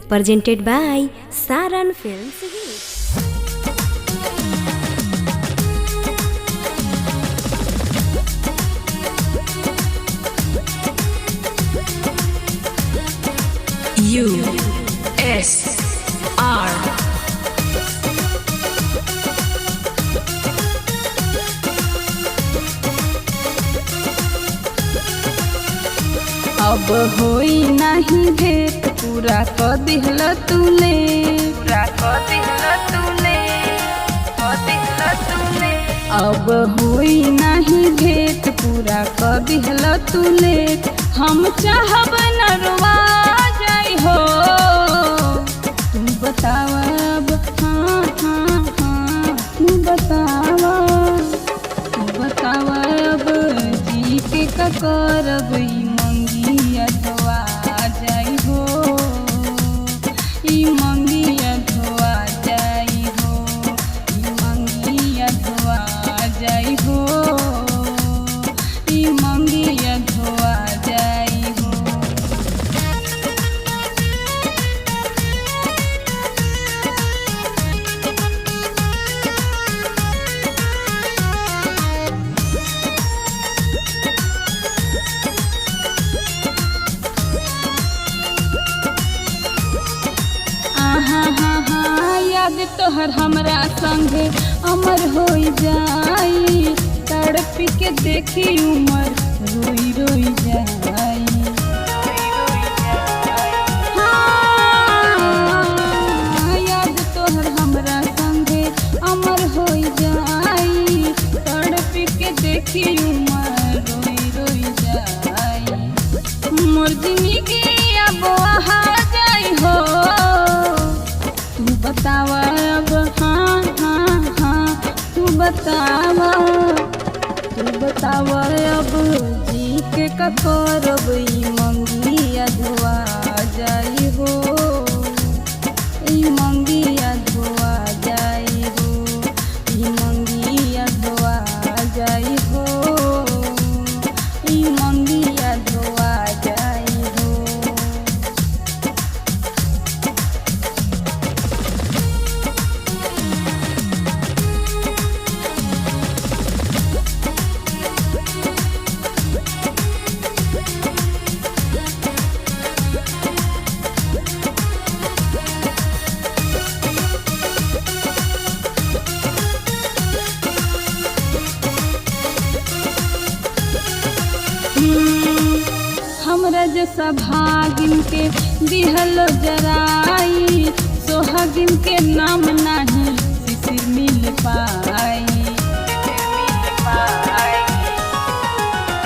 presented by Saran Films Hit. USR अब होई नहीं भेंट पूरा क दिहल तूले अब होई नहीं भेंट पूरा क दिहल तूले हम चाहब नरवा जाई हो तुम बताव अब हाँ हाँ हाँ तू बताव अब जी के का करब ई मंगिया धोआ जाई हो ई मंगिया धोआ जाई हो ई मंगिया धोआ जाई हो ई मंगिया धोआ जाई हो। याद तोहर हमरा संगे अमर हो जाई तड़प के देखी उमर रोई रोई जाई याद तोहर हमरा संगे अमर हो जाई तड़प के देखी उमर रोई रोई जाई मोर जिंदगी अब वहा जाई हो तू बताव अब हाँ हाँ हाँ तू बताव अब जी के का करब ई मंगिया धोआ जाई हो ई मंगिया धोआ जाई हो ई मंगिया धोआ जाई हो ई मंगिया धोआ जाई हो। हमरा जैसा भागिन के दिहल जराई सोहागिन के नाम नहीं किसी मिल पाई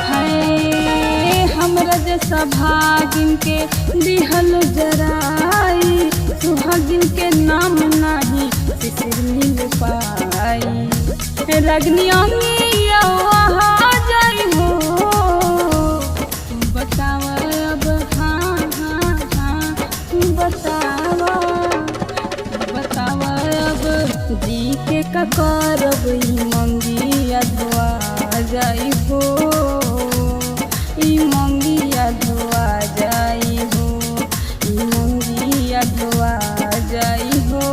है हमरा जैसा भागिन के दिहल जराई सोहागिन के नाम नहीं किसी मिल पाई रगनियों वहाँ जाई हो बताव अब हाँ हाँ हाँ बताव अब जी के का करब ई मंगिया धोआ जाई हो ई मंगिया धोआ जाई हो ई मंगिया धोआ जाई हो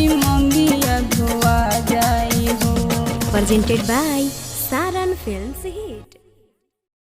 ई मंगिया धोआ जाई हो। Presented by